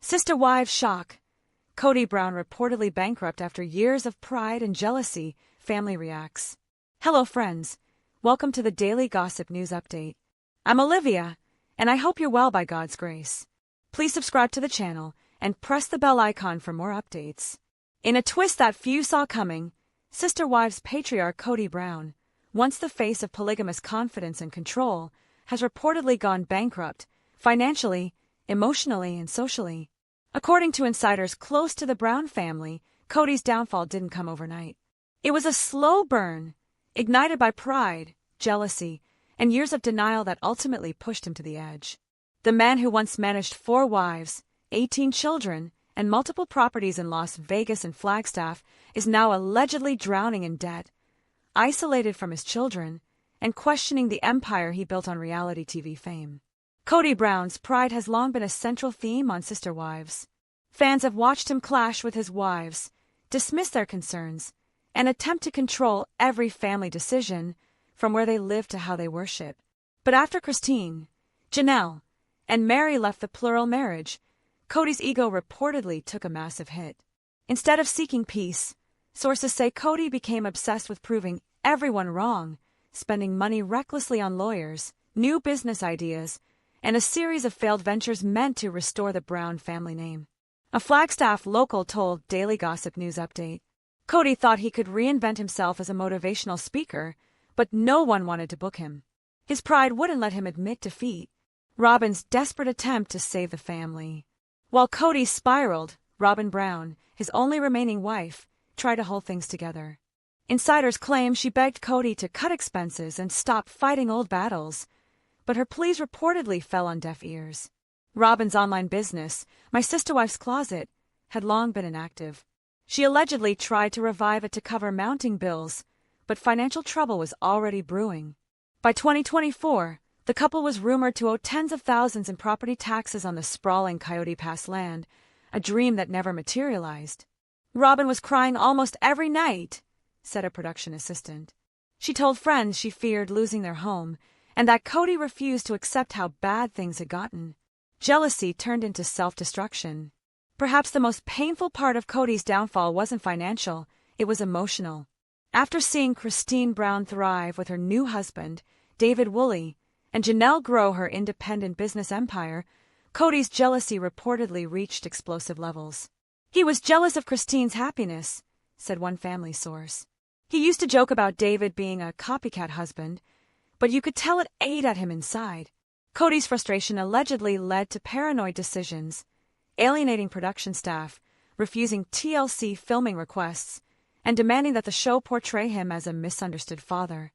Sister wives shock. Kody Brown reportedly bankrupt after years of pride and jealousy, family reacts. Hello friends, welcome to the Daily Gossip News Update. I'm Olivia, and I hope you're well by God's grace. Please subscribe to the channel and press the bell icon for more updates. In a twist that few saw coming, Sister wives patriarch Kody Brown, once the face of polygamous confidence and control, has reportedly gone bankrupt, financially, emotionally, and socially. According to insiders close to the Brown family, Kody's downfall didn't come overnight. It was a slow burn, ignited by pride, jealousy, and years of denial that ultimately pushed him to the edge. The man who once managed 4 wives, 18 children, and multiple properties in Las Vegas and Flagstaff is now allegedly drowning in debt, isolated from his children, and questioning the empire he built on reality TV fame. Kody Brown's pride has long been a central theme on Sister Wives. Fans have watched him clash with his wives, dismiss their concerns, and attempt to control every family decision, from where they live to how they worship. But after Christine, Janelle, and Mary left the plural marriage, Kody's ego reportedly took a massive hit. Instead of seeking peace, sources say Kody became obsessed with proving everyone wrong, spending money recklessly on lawyers, new business ideas, and a series of failed ventures meant to restore the Brown family name. A Flagstaff local told Daily Gossip News Update. Kody thought he could reinvent himself as a motivational speaker, but no one wanted to book him. His pride wouldn't let him admit defeat. Robyn's desperate attempt to save the family. While Kody spiraled, Robyn Brown, his only remaining wife, tried to hold things together. Insiders claim she begged Kody to cut expenses and stop fighting old battles, but her pleas reportedly fell on deaf ears. Robyn's online business, My Sister Wife's Closet, had long been inactive. She allegedly tried to revive it to cover mounting bills, but financial trouble was already brewing. By 2024, the couple was rumored to owe tens of thousands in property taxes on the sprawling Coyote Pass land, a dream that never materialized. Robyn was crying almost every night, said a production assistant. She told friends she feared losing their home, and that Kody refused to accept how bad things had gotten. Jealousy turned into self-destruction. Perhaps the most painful part of Kody's downfall wasn't financial, it was emotional. After seeing Christine Brown thrive with her new husband, David Woolley, and Janelle grow her independent business empire, Kody's jealousy reportedly reached explosive levels. He was jealous of Christine's happiness, said one family source. He used to joke about David being a copycat husband, but you could tell it ate at him inside. Kody's frustration allegedly led to paranoid decisions, alienating production staff, refusing TLC filming requests, and demanding that the show portray him as a misunderstood father.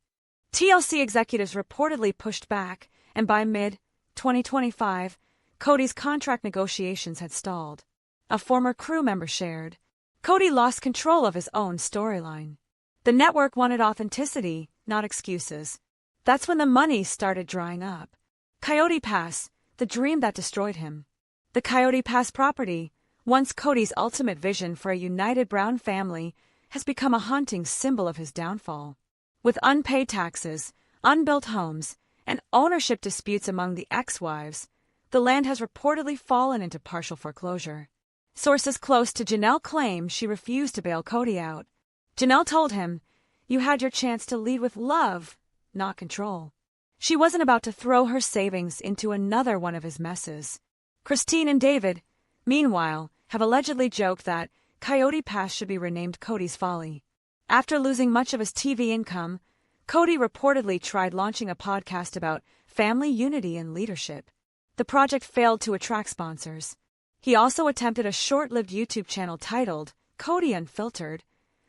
TLC executives reportedly pushed back, and by mid-2025, Kody's contract negotiations had stalled. A former crew member shared, Kody lost control of his own storyline. The network wanted authenticity, not excuses. That's when the money started drying up. Coyote Pass, the dream that destroyed him. The Coyote Pass property, once Kody's ultimate vision for a united Brown family, has become a haunting symbol of his downfall. With unpaid taxes, unbuilt homes, and ownership disputes among the ex-wives, the land has reportedly fallen into partial foreclosure. Sources close to Janelle claim she refused to bail Kody out. Janelle told him, "You had your chance to lead with love, not control." She wasn't about to throw her savings into another one of his messes. Christine and David, meanwhile, have allegedly joked that Coyote Pass should be renamed Kody's Folly. After losing much of his TV income, Kody reportedly tried launching a podcast about family unity and leadership. The project failed to attract sponsors. He also attempted a short-lived YouTube channel titled Kody Unfiltered,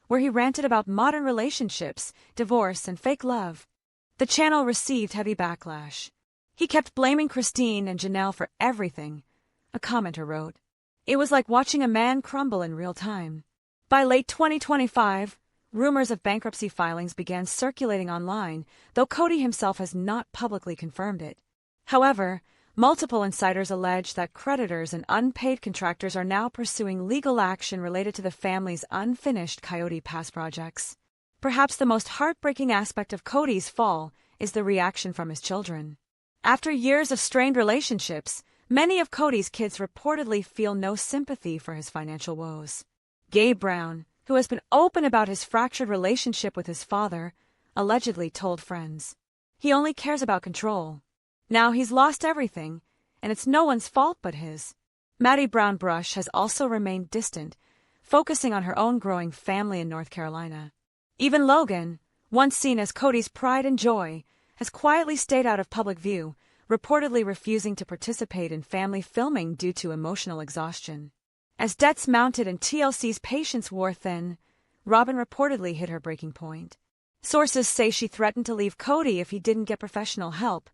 where he ranted about modern relationships, divorce, and fake love. The channel received heavy backlash. He kept blaming Christine and Janelle for everything, a commenter wrote. It was like watching a man crumble in real time. By late 2025, rumors of bankruptcy filings began circulating online, though Kody himself has not publicly confirmed it. However, multiple insiders allege that creditors and unpaid contractors are now pursuing legal action related to the family's unfinished Coyote Pass projects. Perhaps the most heartbreaking aspect of Kody's fall is the reaction from his children. After years of strained relationships, Many of Kody's kids reportedly feel no sympathy for his financial woes. Gabe Brown, who has been open about his fractured relationship with his father, allegedly told friends, "He only cares about control. Now he's lost everything, and it's no one's fault but his." Maddie Brown Brush has also remained distant, focusing on her own growing family in North Carolina. Even Logan, once seen as Kody's pride and joy, has quietly stayed out of public view, reportedly refusing to participate in family filming due to emotional exhaustion. As debts mounted and TLC's patience wore thin, Robyn reportedly hit her breaking point. Sources say she threatened to leave Kody if he didn't get professional help,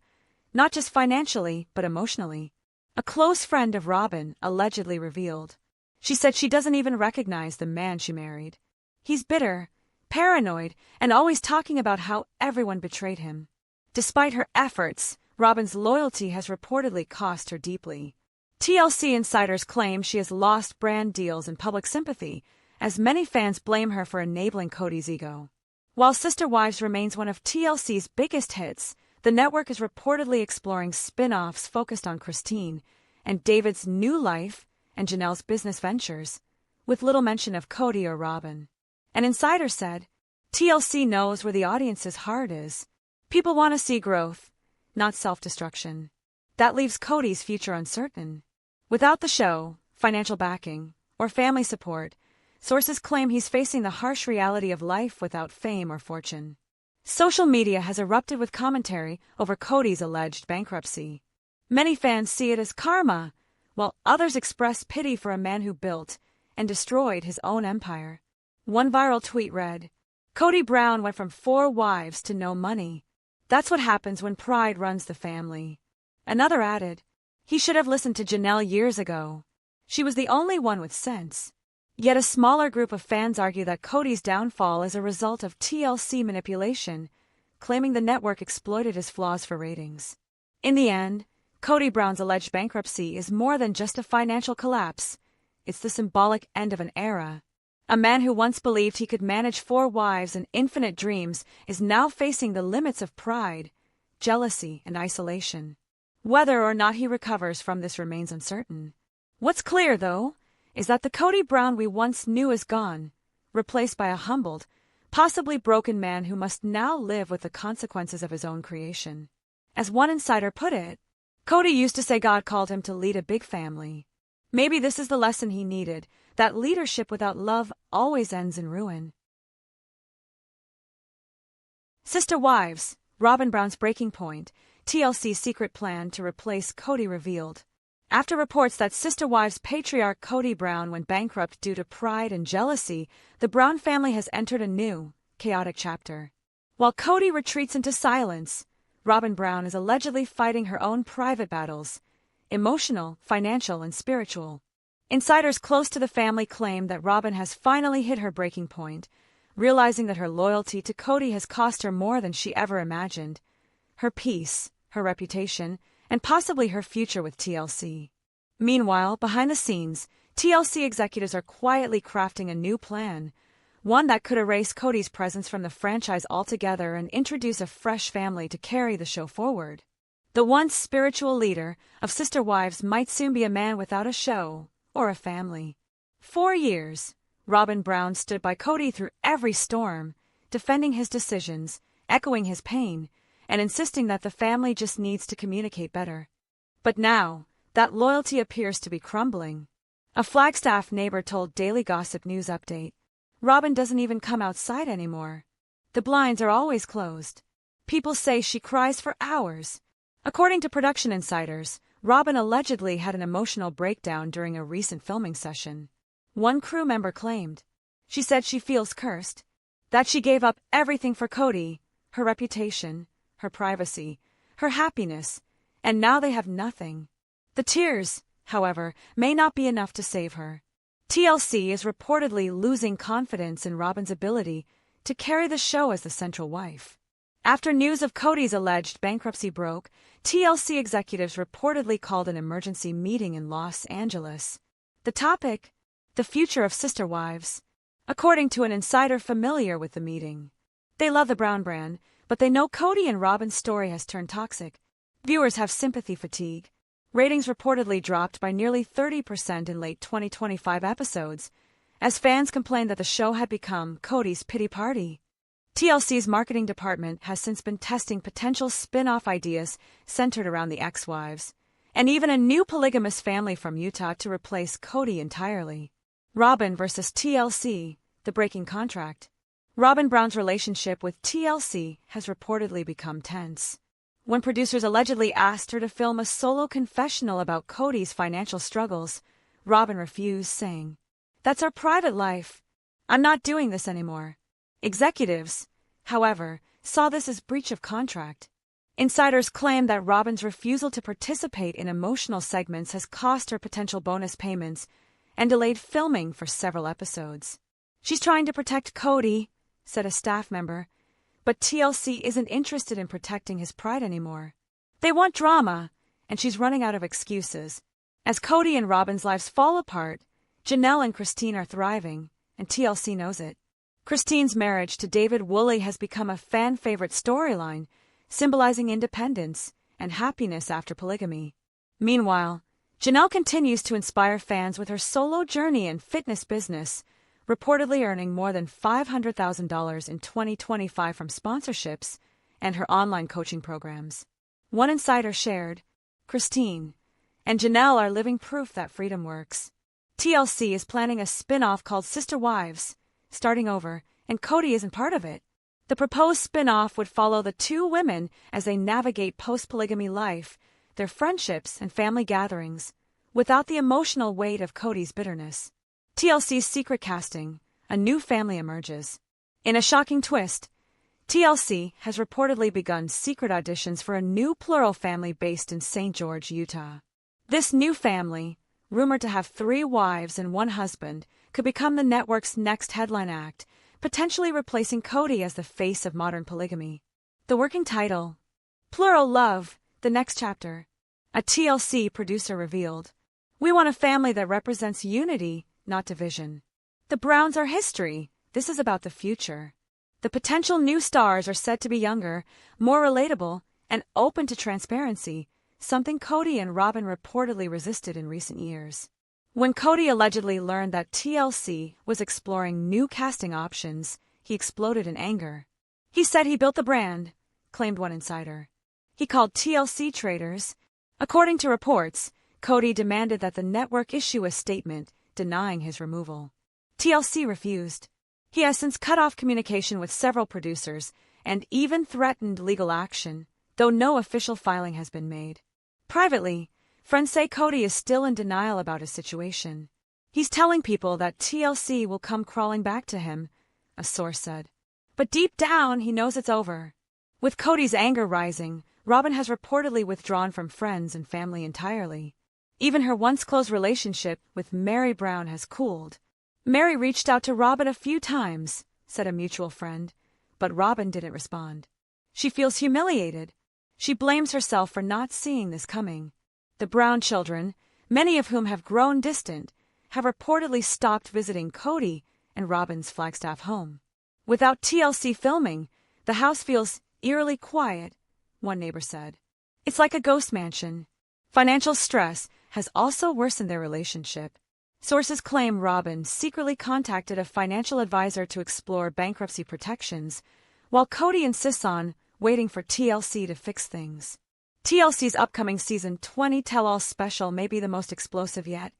not just financially, but emotionally. A close friend of Robyn allegedly revealed. She said she doesn't even recognize the man she married. He's bitter, paranoid, and always talking about how everyone betrayed him. Despite her efforts, Robyn's loyalty has reportedly cost her deeply. TLC insiders claim she has lost brand deals and public sympathy, as many fans blame her for enabling Kody's ego. While Sister Wives remains one of TLC's biggest hits, the network is reportedly exploring spin-offs focused on Christine and David's new life and Janelle's business ventures, with little mention of Kody or Robyn. An insider said, "TLC knows where the audience's heart is. People want to see growth, not self-destruction. That leaves Kody's future uncertain." Without the show, financial backing, or family support, sources claim he's facing the harsh reality of life without fame or fortune. Social media has erupted with commentary over Kody's alleged bankruptcy. Many fans see it as karma, while others express pity for a man who built and destroyed his own empire. One viral tweet read, "Kody Brown went from 4 wives to no money. That's what happens when pride runs the family." Another added, "He should have listened to Janelle years ago. She was the only one with sense." Yet a smaller group of fans argue that Kody's downfall is a result of TLC manipulation, claiming the network exploited his flaws for ratings. In the end, Kody Brown's alleged bankruptcy is more than just a financial collapse. It's the symbolic end of an era. A man who once believed he could manage 4 wives and infinite dreams is now facing the limits of pride, jealousy, and isolation. Whether or not he recovers from this remains uncertain. What's clear, though, is that the Kody Brown we once knew is gone, replaced by a humbled, possibly broken man who must now live with the consequences of his own creation. As one insider put it, Kody used to say God called him to lead a big family. Maybe this is the lesson he needed, that leadership without love always ends in ruin. Sister Wives, Robyn Brown's breaking point, TLC's secret plan to replace Kody revealed. After reports that Sister Wives patriarch Kody Brown went bankrupt due to pride and jealousy, the Brown family has entered a new, chaotic chapter. While Kody retreats into silence, Robyn Brown is allegedly fighting her own private battles, emotional, financial, and spiritual. Insiders close to the family claim that Robyn has finally hit her breaking point, realizing that her loyalty to Kody has cost her more than she ever imagined. Her peace, her reputation, and possibly her future with TLC. Meanwhile, behind the scenes, TLC executives are quietly crafting a new plan, one that could erase Kody's presence from the franchise altogether and introduce a fresh family to carry the show forward. The once spiritual leader of Sister Wives might soon be a man without a show or a family. 4 years, Robyn Brown stood by Kody through every storm, defending his decisions, echoing his pain, and insisting that the family just needs to communicate better. But now, that loyalty appears to be crumbling. A Flagstaff neighbor told Daily Gossip News Update, "Robyn doesn't even come outside anymore. The blinds are always closed. People say she cries for hours." According to production insiders, Robyn allegedly had an emotional breakdown during a recent filming session. One crew member claimed, "She said she feels cursed, that she gave up everything for Kody, her reputation, her privacy, her happiness, and now they have nothing." The tears, however, may not be enough to save her. TLC is reportedly losing confidence in Robyn's ability to carry the show as the central wife. After news of Kody's alleged bankruptcy broke, TLC executives reportedly called an emergency meeting in Los Angeles. The topic? The future of Sister Wives. According to an insider familiar with the meeting. They love the Brown brand, but they know Kody and Robyn's story has turned toxic. Viewers have sympathy fatigue. Ratings reportedly dropped by nearly 30% in late 2025 episodes, as fans complained that the show had become Kody's pity party. TLC's marketing department has since been testing potential spin-off ideas centered around the ex-wives, and even a new polygamous family from Utah to replace Kody entirely. Robyn versus TLC, the breaking contract. Robyn Brown's relationship with TLC has reportedly become tense. When producers allegedly asked her to film a solo confessional about Kody's financial struggles, Robyn refused, saying, "That's our private life. I'm not doing this anymore." Executives, however, saw this as breach of contract. Insiders claim that Robyn's refusal to participate in emotional segments has cost her potential bonus payments and delayed filming for several episodes. "She's trying to protect Kody," said a staff member, "but TLC isn't interested in protecting his pride anymore. They want drama, and she's running out of excuses." As Kody and Robyn's lives fall apart, Janelle and Christine are thriving, and TLC knows it. Christine's marriage to David Woolley has become a fan-favorite storyline, symbolizing independence and happiness after polygamy. Meanwhile, Janelle continues to inspire fans with her solo journey and fitness business, reportedly earning more than $500,000 in 2025 from sponsorships and her online coaching programs. One insider shared, "Christine and Janelle are living proof that freedom works." TLC is planning a spin-off called Sister Wives, starting over, and Kody isn't part of it. The proposed spin-off would follow the two women as they navigate post-polygamy life, their friendships and family gatherings, without the emotional weight of Kody's bitterness. TLC's secret casting, a new family emerges. In a shocking twist, TLC has reportedly begun secret auditions for a new plural family based in St. George, Utah. This new family, rumored to have 3 wives and 1 husband, could become the network's next headline act, potentially replacing Kody as the face of modern polygamy. The working title, Plural Love, the Next Chapter. A TLC producer revealed, "We want a family that represents unity, not division. The Browns are history. This is about the future." The potential new stars are said to be younger, more relatable, and open to transparency, something Kody and Robyn reportedly resisted in recent years. When Kody allegedly learned that TLC was exploring new casting options, he exploded in anger. "He said he built the brand," claimed one insider. "He called TLC traitors." According to reports, Kody demanded that the network issue a statement denying his removal. TLC refused. He has since cut off communication with several producers and even threatened legal action, though no official filing has been made. Privately, friends say Kody is still in denial about his situation. "He's telling people that TLC will come crawling back to him," a source said. "But deep down, he knows it's over." With Kody's anger rising, Robyn has reportedly withdrawn from friends and family entirely. Even her once close relationship with Mary Brown has cooled. "Mary reached out to Robyn a few times," said a mutual friend, but Robyn didn't respond. She feels humiliated. She blames herself for not seeing this coming. The Brown children, many of whom have grown distant, have reportedly stopped visiting Kody and Robyn's Flagstaff home. Without TLC filming, the house feels eerily quiet, one neighbor said. "It's like a ghost mansion." Financial stress has also worsened their relationship. Sources claim Robyn secretly contacted a financial advisor to explore bankruptcy protections, while Kody insists on waiting for TLC to fix things. TLC's upcoming Season 20 tell-all special may be the most explosive yet,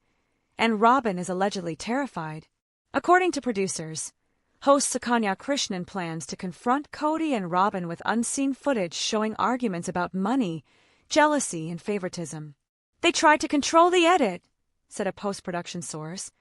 and Robyn is allegedly terrified. According to producers, host Sukanya Krishnan plans to confront Kody and Robyn with unseen footage showing arguments about money, jealousy, and favoritism. "They tried to control the edit," said a post-production source,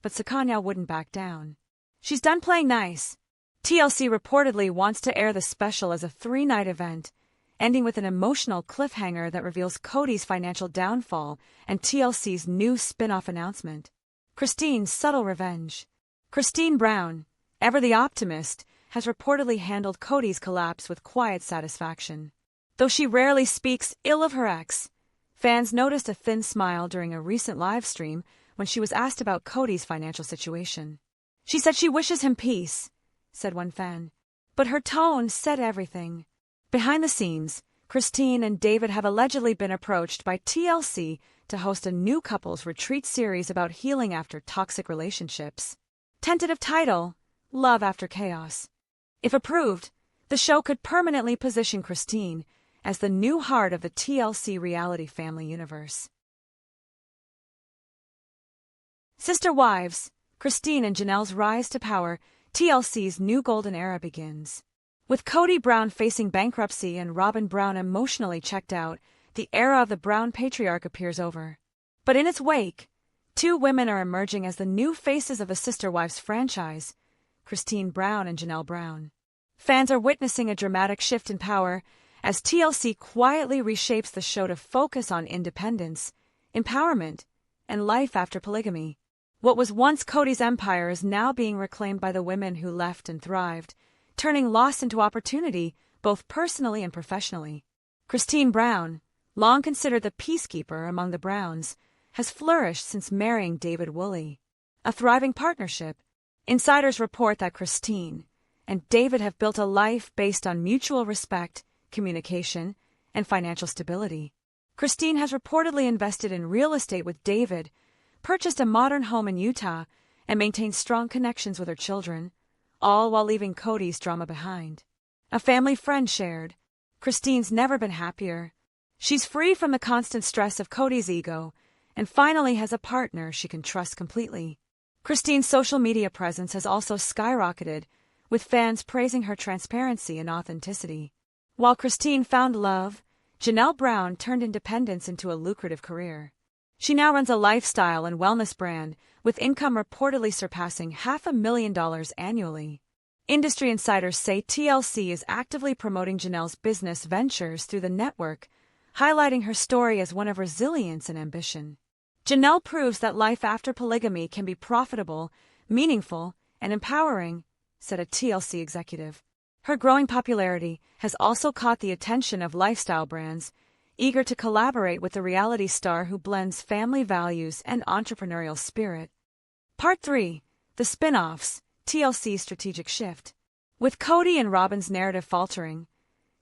but Sukanya wouldn't back down. "She's done playing nice." TLC reportedly wants to air the special as a 3-night event, ending with an emotional cliffhanger that reveals Kody's financial downfall and TLC's new spin-off announcement. Christine's subtle revenge. Kody Brown, ever the optimist, has reportedly handled Kody's collapse with quiet satisfaction. Though she rarely speaks ill of her ex, fans noticed a thin smile during a recent live stream when she was asked about Kody's financial situation. "She said she wishes him peace," said one fan, but her tone said everything. Behind the scenes, Christine and David have allegedly been approached by TLC to host a new couples retreat series about healing after toxic relationships. Tentative title: Love After Chaos. If approved, the show could permanently position Christine as the new heart of the TLC reality family universe. Sister Wives, Christine and Janelle's rise to power, TLC's new golden era begins. With Kody Brown facing bankruptcy and Robyn Brown emotionally checked out, the era of the Brown patriarch appears over. But in its wake, two women are emerging as the new faces of the Sister Wives franchise, Christine Brown and Janelle Brown. Fans are witnessing a dramatic shift in power as TLC quietly reshapes the show to focus on independence, empowerment, and life after polygamy. What was once Kody's empire is now being reclaimed by the women who left and thrived, turning loss into opportunity, both personally and professionally. Christine Brown, long considered the peacekeeper among the Browns, has flourished since marrying David Woolley. A thriving partnership. Insiders report that Christine and David have built a life based on mutual respect, communication, and financial stability. Christine has reportedly invested in real estate with David, purchased a modern home in Utah, and maintained strong connections with her children, all while leaving Kody's drama behind. A family friend shared, "Christine's never been happier. She's free from the constant stress of Kody's ego, and finally has a partner she can trust completely." Christine's social media presence has also skyrocketed, with fans praising her transparency and authenticity. While Christine found love, Janelle Brown turned independence into a lucrative career. She now runs a lifestyle and wellness brand, with income reportedly surpassing $500,000 annually. Industry insiders say TLC is actively promoting Janelle's business ventures through the network, highlighting her story as one of resilience and ambition. Janelle proves that life after polygamy can be profitable, meaningful, and empowering, said a TLC executive. Her growing popularity has also caught the attention of lifestyle brands, eager to collaborate with the reality star who blends family values and entrepreneurial spirit. Part 3. The Spin-Offs, TLC's strategic shift. With Kody and Robyn's narrative faltering,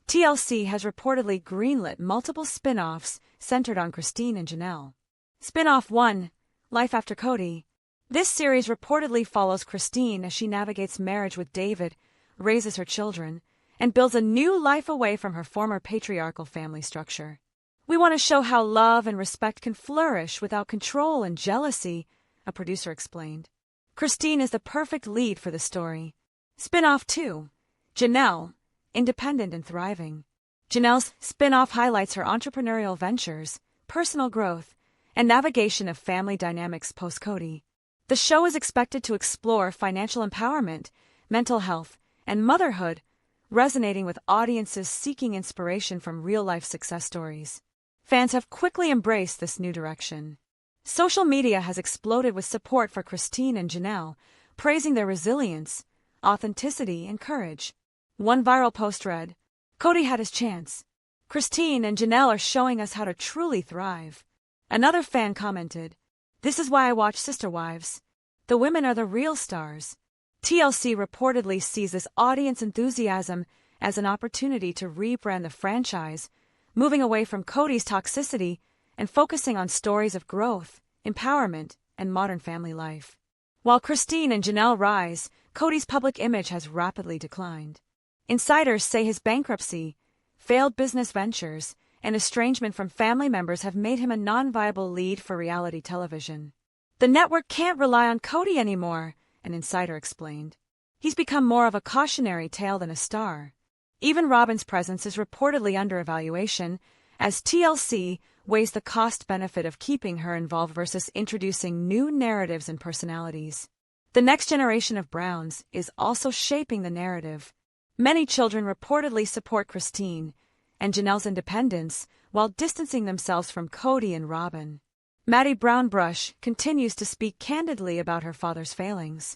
TLC has reportedly greenlit multiple spin-offs centered on Christine and Janelle. Spin-off 1, Life After Kody. This series reportedly follows Christine as she navigates marriage with David, raises her children, and builds a new life away from her former patriarchal family structure. "We want to show how love and respect can flourish without control and jealousy," a producer explained. Christine is the perfect lead for the story. Spin-off 2, Janelle, independent and thriving. Janelle's spin-off highlights her entrepreneurial ventures, personal growth, and navigation of family dynamics post-Kody. The show is expected to explore financial empowerment, mental health, and motherhood, resonating with audiences seeking inspiration from real-life success stories. Fans have quickly embraced this new direction. Social media has exploded with support for Christine and Janelle, praising their resilience, authenticity, and courage. One viral post read, "Kody had his chance. Christine and Janelle are showing us how to truly thrive." Another fan commented, "This is why I watch Sister Wives. The women are the real stars." TLC reportedly sees this audience enthusiasm as an opportunity to rebrand the franchise, moving away from Kody's toxicity and focusing on stories of growth, empowerment, and modern family life. While Christine and Janelle rise, Kody's public image has rapidly declined. Insiders say his bankruptcy, failed business ventures, and estrangement from family members have made him a non-viable lead for reality television. "The network can't rely on Kody anymore," an insider explained. "He's become more of a cautionary tale than a star." Even Robyn's presence is reportedly under evaluation, as TLC weighs the cost-benefit of keeping her involved versus introducing new narratives and personalities. The next generation of Browns is also shaping the narrative. Many children reportedly support Christine and Janelle's independence while distancing themselves from Kody and Robyn. Maddie Brownbrush continues to speak candidly about her father's failings.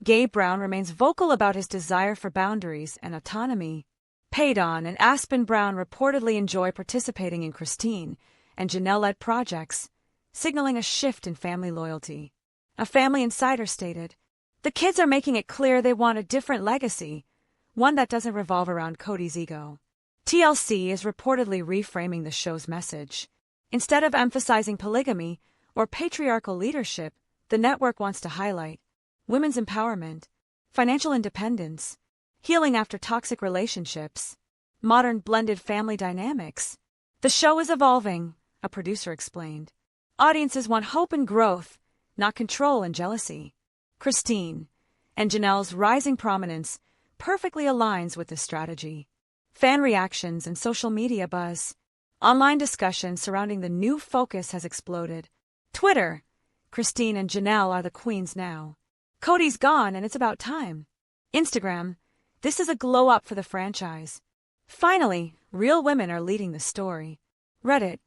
Gabe Brown remains vocal about his desire for boundaries and autonomy. Paydon and Aspen Brown reportedly enjoy participating in Christine and Janelle-led projects, signaling a shift in family loyalty. A family insider stated, "The kids are making it clear they want a different legacy, one that doesn't revolve around Kody's ego." TLC is reportedly reframing the show's message. Instead of emphasizing polygamy or patriarchal leadership, the network wants to highlight women's empowerment, financial independence, healing after toxic relationships, modern blended family dynamics. The show is evolving, a producer explained. Audiences want hope and growth, not control and jealousy. Christine and Janelle's rising prominence perfectly aligns with this strategy. Fan reactions and social media buzz. Online discussion surrounding the new focus has exploded. Twitter. Christine and Janelle are the queens now. Kody's gone and it's about time. Instagram. This is a glow up for the franchise. Finally, real women are leading the story. Reddit.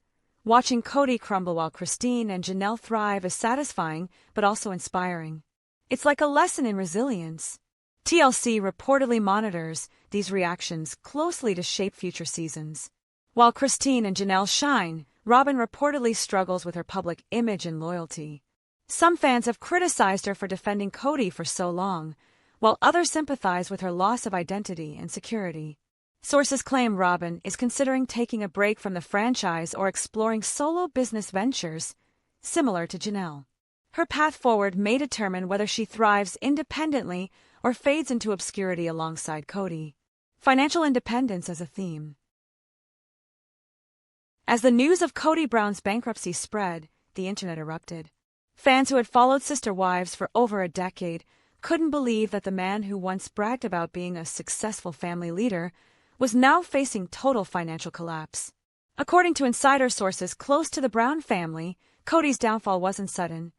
Watching Kody crumble while Christine and Janelle thrive is satisfying but also inspiring. It's like a lesson in resilience. TLC reportedly monitors these reactions closely to shape future seasons. While Christine and Janelle shine, Robyn reportedly struggles with her public image and loyalty. Some fans have criticized her for defending Kody for so long, while others sympathize with her loss of identity and security. Sources claim Robyn is considering taking a break from the franchise or exploring solo business ventures, similar to Janelle. Her path forward may determine whether she thrives independently or fades into obscurity alongside Kody. Financial independence as a theme. As the news of Kody Brown's bankruptcy spread, the internet erupted. Fans who had followed sister wives for over a decade couldn't believe that the man who once bragged about being a successful family leader was now facing total financial collapse. According to insider sources close to the Brown family, Kody's downfall wasn't sudden.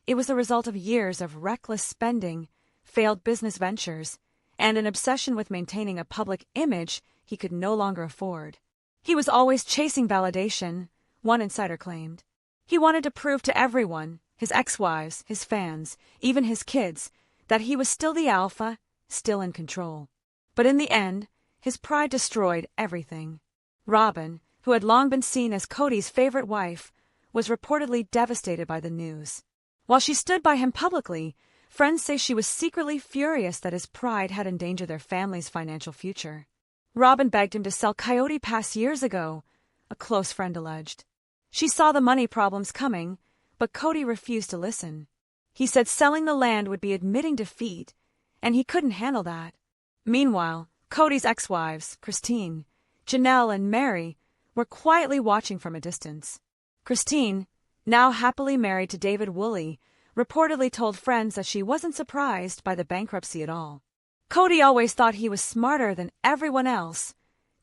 It was the result of years of reckless spending, failed business ventures, and an obsession with maintaining a public image he could no longer afford. He was always chasing validation, one insider claimed. He wanted to prove to everyone, his ex-wives, his fans, even his kids, that he was still the alpha, still in control. But in the end, his pride destroyed everything. Robyn, who had long been seen as Kody's favorite wife, was reportedly devastated by the news. While she stood by him publicly, friends say she was secretly furious that his pride had endangered their family's financial future. Robyn begged him to sell Coyote Pass years ago, a close friend alleged. She saw the money problems coming, but Kody refused to listen. He said selling the land would be admitting defeat, and he couldn't handle that. Meanwhile, Kody's ex-wives, Christine, Janelle, and Mary, were quietly watching from a distance. Christine, now happily married to David Woolley, reportedly told friends that she wasn't surprised by the bankruptcy at all. Kody always thought he was smarter than everyone else,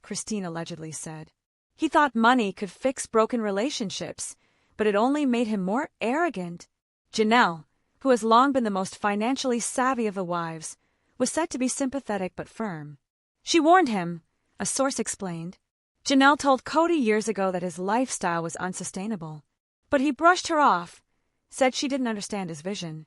Christine allegedly said. He thought money could fix broken relationships, but it only made him more arrogant. Janelle, who has long been the most financially savvy of the wives, was said to be sympathetic but firm. She warned him, a source explained. Janelle told Kody years ago that his lifestyle was unsustainable, but he brushed her off, said she didn't understand his vision.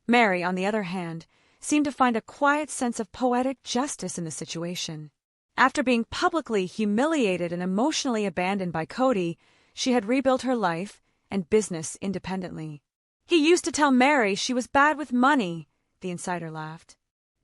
Mary, on the other hand, seemed to find a quiet sense of poetic justice in the situation. After being publicly humiliated and emotionally abandoned by Kody, she had rebuilt her life and business independently. He used to tell Mary she was bad with money, the insider laughed.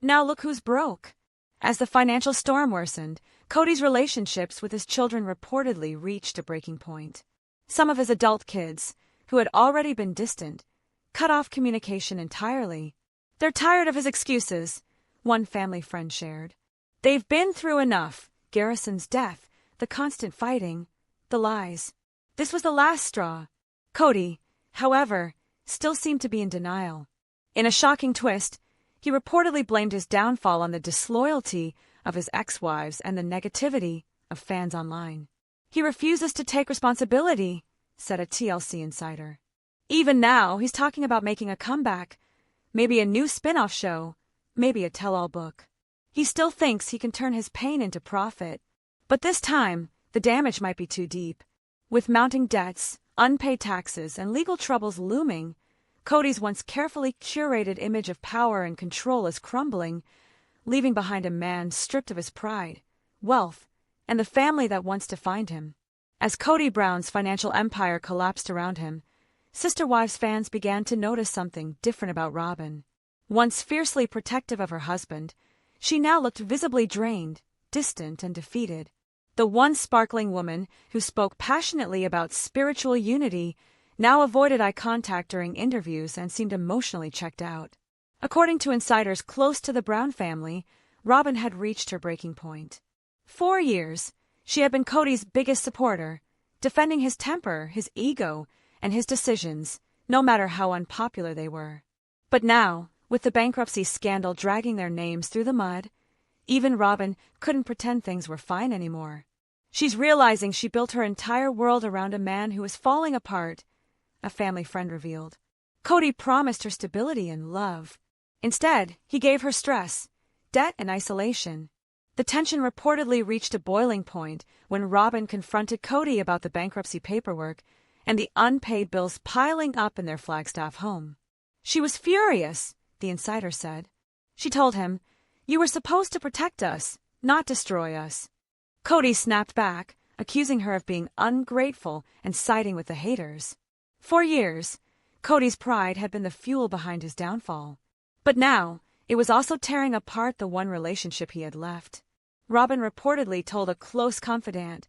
Now look who's broke. As the financial storm worsened, Kody's relationships with his children reportedly reached a breaking point. Some of his adult kids, who had already been distant, cut off communication entirely. They're tired of his excuses, one family friend shared. They've been through enough, Garrison's death, the constant fighting, the lies. This was the last straw. Kody, however, still seemed to be in denial. In a shocking twist, he reportedly blamed his downfall on the disloyalty of his ex-wives and the negativity of fans online. He refuses to take responsibility, said a TLC insider. Even now, he's talking about making a comeback, maybe a new spin-off show, maybe a tell-all book. He still thinks he can turn his pain into profit. But this time, the damage might be too deep. With mounting debts, unpaid taxes, and legal troubles looming, Kody's once carefully curated image of power and control is crumbling, leaving behind a man stripped of his pride, wealth, and the family that once defined him. As Kody Brown's financial empire collapsed around him, Sister Wives fans began to notice something different about Robyn. Once fiercely protective of her husband, she now looked visibly drained, distant, and defeated. The once sparkling woman, who spoke passionately about spiritual unity, now avoided eye contact during interviews and seemed emotionally checked out. According to insiders close to the Brown family, Robyn had reached her breaking point. 4 years, she had been Kody's biggest supporter, defending his temper, his ego, and his decisions, no matter how unpopular they were. But now, with the bankruptcy scandal dragging their names through the mud, even Robyn couldn't pretend things were fine anymore. She's realizing she built her entire world around a man who was falling apart, a family friend revealed. Kody promised her stability and love. Instead, he gave her stress, debt, and isolation. The tension reportedly reached a boiling point when Robyn confronted Kody about the bankruptcy paperwork and the unpaid bills piling up in their Flagstaff home. She was furious, the insider said. She told him, "You were supposed to protect us, not destroy us." Kody snapped back, accusing her of being ungrateful and siding with the haters. For years, Kody's pride had been the fuel behind his downfall. But now, it was also tearing apart the one relationship he had left. Robyn reportedly told a close confidant,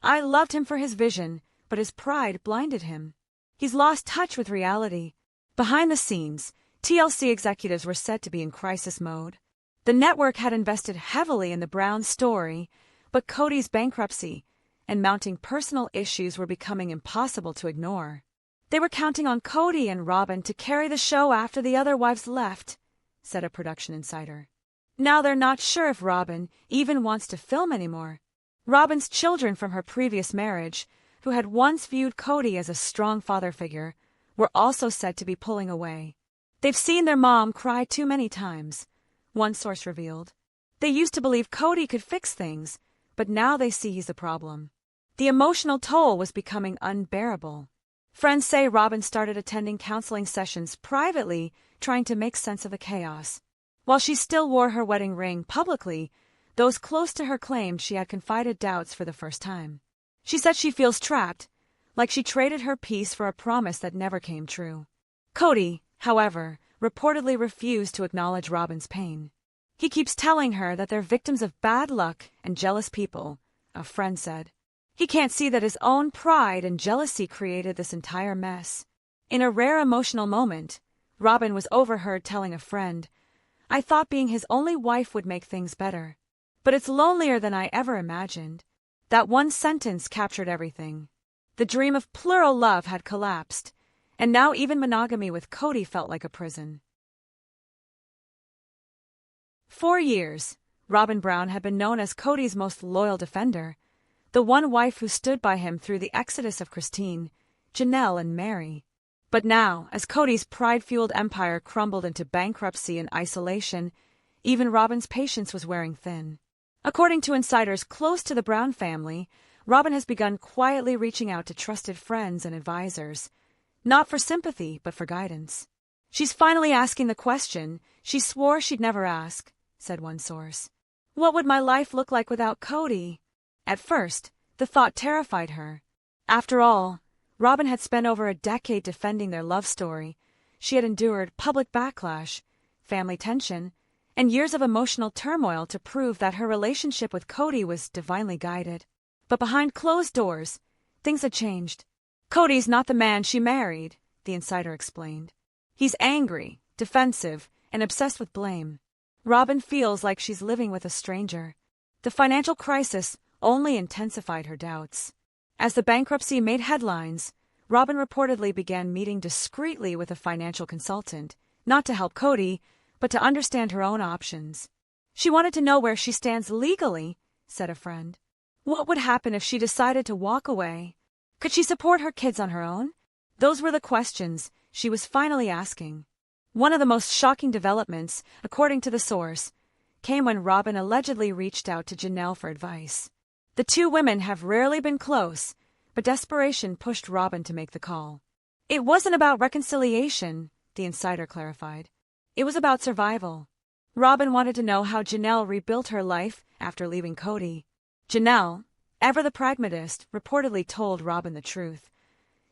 "I loved him for his vision, but his pride blinded him. He's lost touch with reality." Behind the scenes, TLC executives were said to be in crisis mode. The network had invested heavily in the Brown story, but Kody's bankruptcy and mounting personal issues were becoming impossible to ignore. They were counting on Kody and Robyn to carry the show after the other wives left, said a production insider. Now they're not sure if Robyn even wants to film anymore. Robyn's children from her previous marriage, who had once viewed Kody as a strong father figure, were also said to be pulling away. They've seen their mom cry too many times, one source revealed. They used to believe Kody could fix things, but now they see he's the problem. The emotional toll was becoming unbearable. Friends say Robyn started attending counseling sessions privately, trying to make sense of the chaos. While she still wore her wedding ring publicly, those close to her claimed she had confided doubts for the first time. She said she feels trapped, like she traded her peace for a promise that never came true. Kody, however, reportedly refused to acknowledge Robyn's pain. He keeps telling her that they're victims of bad luck and jealous people, a friend said. He can't see that his own pride and jealousy created this entire mess. In a rare emotional moment, Robyn was overheard telling a friend, "I thought being his only wife would make things better. But it's lonelier than I ever imagined." That one sentence captured everything. The dream of plural love had collapsed, and now even monogamy with Kody felt like a prison. 4 years, Robyn Brown had been known as Kody's most loyal defender, the one wife who stood by him through the exodus of Christine, Janelle, and Mary. But now, as Kody's pride-fueled empire crumbled into bankruptcy and isolation, even Robyn's patience was wearing thin. According to insiders close to the Brown family, Robyn has begun quietly reaching out to trusted friends and advisors, not for sympathy, but for guidance. She's finally asking the question she swore she'd never ask, said one source. What would my life look like without Kody? At first, the thought terrified her. After all, Robyn had spent over a decade defending their love story. She had endured public backlash, family tension, and years of emotional turmoil to prove that her relationship with Kody was divinely guided. But behind closed doors, things had changed. Kody's not the man she married, the insider explained. He's angry, defensive, and obsessed with blame. Robyn feels like she's living with a stranger. The financial crisis only intensified her doubts. As the bankruptcy made headlines, Robyn reportedly began meeting discreetly with a financial consultant, not to help Kody, but to understand her own options. She wanted to know where she stands legally, said a friend. What would happen if she decided to walk away? Could she support her kids on her own? Those were the questions she was finally asking. One of the most shocking developments, according to the source, came when Robyn allegedly reached out to Janelle for advice. The two women have rarely been close, but desperation pushed Robyn to make the call. It wasn't about reconciliation, the insider clarified. It was about survival. Robyn wanted to know how Janelle rebuilt her life after leaving Kody. Janelle, ever the pragmatist, reportedly told Robyn the truth.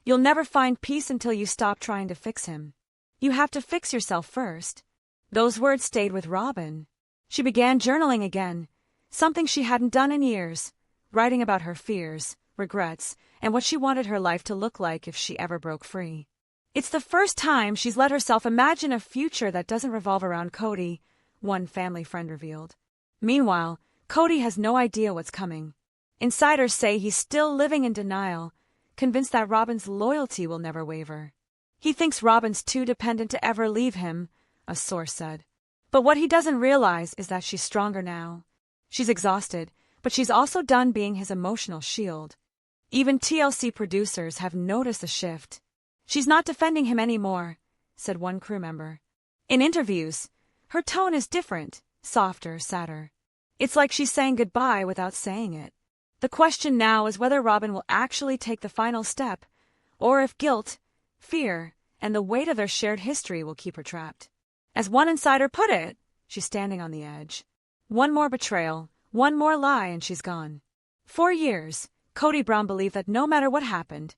You'll never find peace until you stop trying to fix him. You have to fix yourself first. Those words stayed with Robyn. She began journaling again, something she hadn't done in years, writing about her fears, regrets, and what she wanted her life to look like if she ever broke free. It's the first time she's let herself imagine a future that doesn't revolve around Kody, one family friend revealed. Meanwhile, Kody has no idea what's coming. Insiders say he's still living in denial, convinced that Robyn's loyalty will never waver. He thinks Robyn's too dependent to ever leave him, a source said. But what he doesn't realize is that she's stronger now. She's exhausted, but she's also done being his emotional shield. Even TLC producers have noticed a shift. She's not defending him anymore, said one crew member. In interviews, her tone is different, softer, sadder. It's like she's saying goodbye without saying it. The question now is whether Robyn will actually take the final step, or if guilt, fear, and the weight of their shared history will keep her trapped. As one insider put it, she's standing on the edge. One more betrayal, one more lie, and she's gone. For years, Kody Brown believed that no matter what happened,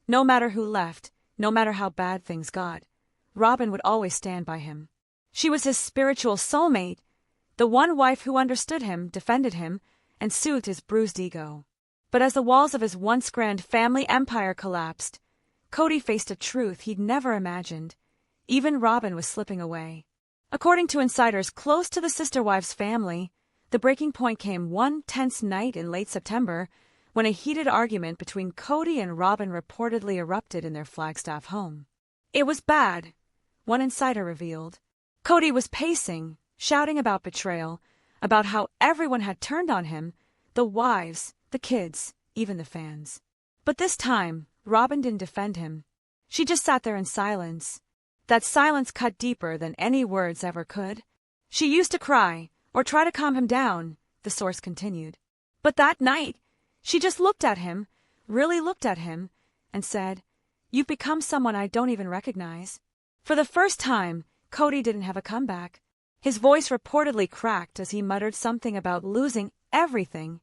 no matter who left, no matter how bad things got, Robyn would always stand by him. She was his spiritual soulmate, the one wife who understood him, defended him, and soothed his bruised ego. But as the walls of his once grand family empire collapsed, Kody faced a truth he'd never imagined. Even Robyn was slipping away. According to insiders close to the sister wife's family, the breaking point came one tense night in late September when a heated argument between Kody and Robyn reportedly erupted in their Flagstaff home. It was bad, one insider revealed. Kody was pacing, shouting about betrayal, about how everyone had turned on him, the wives, the kids, even the fans. But this time, Robyn didn't defend him. She just sat there in silence. That silence cut deeper than any words ever could. She used to cry, or try to calm him down, the source continued. But that night, she just looked at him, really looked at him, and said, "You've become someone I don't even recognize." For the first time, Kody didn't have a comeback. His voice reportedly cracked as he muttered something about losing everything,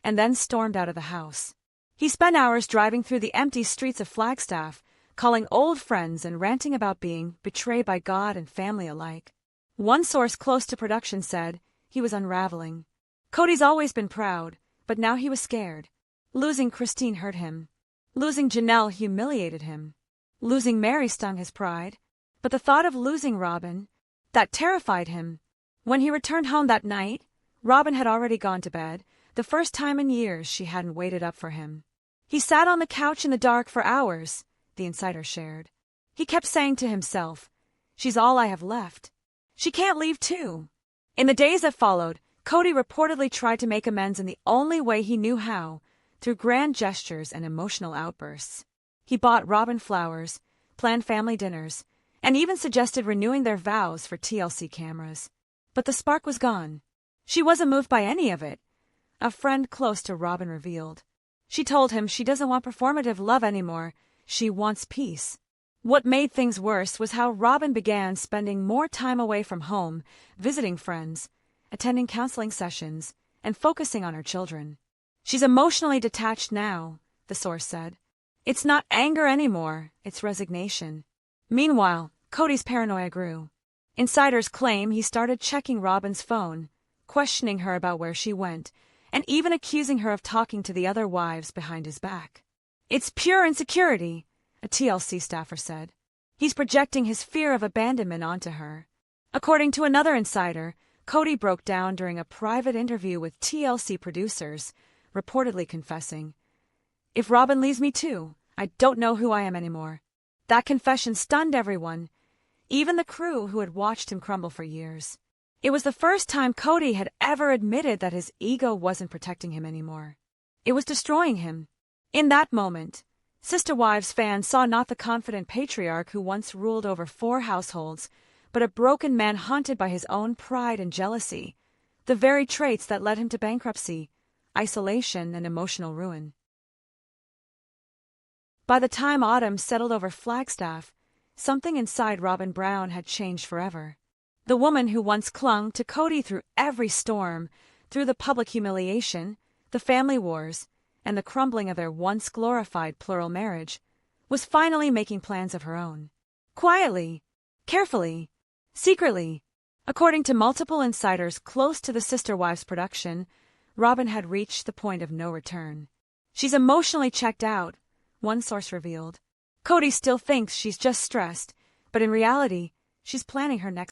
and then stormed out of the house. He spent hours driving through the empty streets of Flagstaff, calling old friends and ranting about being betrayed by God and family alike. One source close to production said he was unraveling. Kody's always been proud, but now he was scared. Losing Christine hurt him. Losing Janelle humiliated him. Losing Mary stung his pride. But the thought of losing Robyn, that terrified him. When he returned home that night, Robyn had already gone to bed, the first time in years she hadn't waited up for him. He sat on the couch in the dark for hours, the insider shared. He kept saying to himself, "She's all I have left. She can't leave too." In the days that followed, Kody reportedly tried to make amends in the only way he knew how, through grand gestures and emotional outbursts. He bought Robyn flowers, planned family dinners, and even suggested renewing their vows for TLC cameras. But the spark was gone. She wasn't moved by any of it, a friend close to Robyn revealed. She told him she doesn't want performative love anymore, she wants peace. What made things worse was how Robyn began spending more time away from home, visiting friends, attending counseling sessions, and focusing on her children. She's emotionally detached now, the source said. It's not anger anymore, it's resignation. Meanwhile, Kody's paranoia grew. Insiders claim he started checking Robyn's phone, questioning her about where she went, and even accusing her of talking to the other wives behind his back. "It's pure insecurity," a TLC staffer said. "He's projecting his fear of abandonment onto her." According to another insider, Kody broke down during a private interview with TLC producers, reportedly confessing, "If Robyn leaves me too, I don't know who I am anymore." That confession stunned everyone, even the crew who had watched him crumble for years. It was the first time Kody had ever admitted that his ego wasn't protecting him anymore. It was destroying him. In that moment, Sister Wives fans saw not the confident patriarch who once ruled over 4 households, but a broken man haunted by his own pride and jealousy, the very traits that led him to bankruptcy, isolation, and emotional ruin. By the time autumn settled over Flagstaff, something inside Robyn Brown had changed forever. The woman who once clung to Kody through every storm, through the public humiliation, the family wars, and the crumbling of their once glorified plural marriage, was finally making plans of her own. Quietly, carefully, secretly. According to multiple insiders close to the Sister Wives production, Robyn had reached the point of no return. She's emotionally checked out, one source revealed. Kody still thinks she's just stressed, but in reality, she's planning her next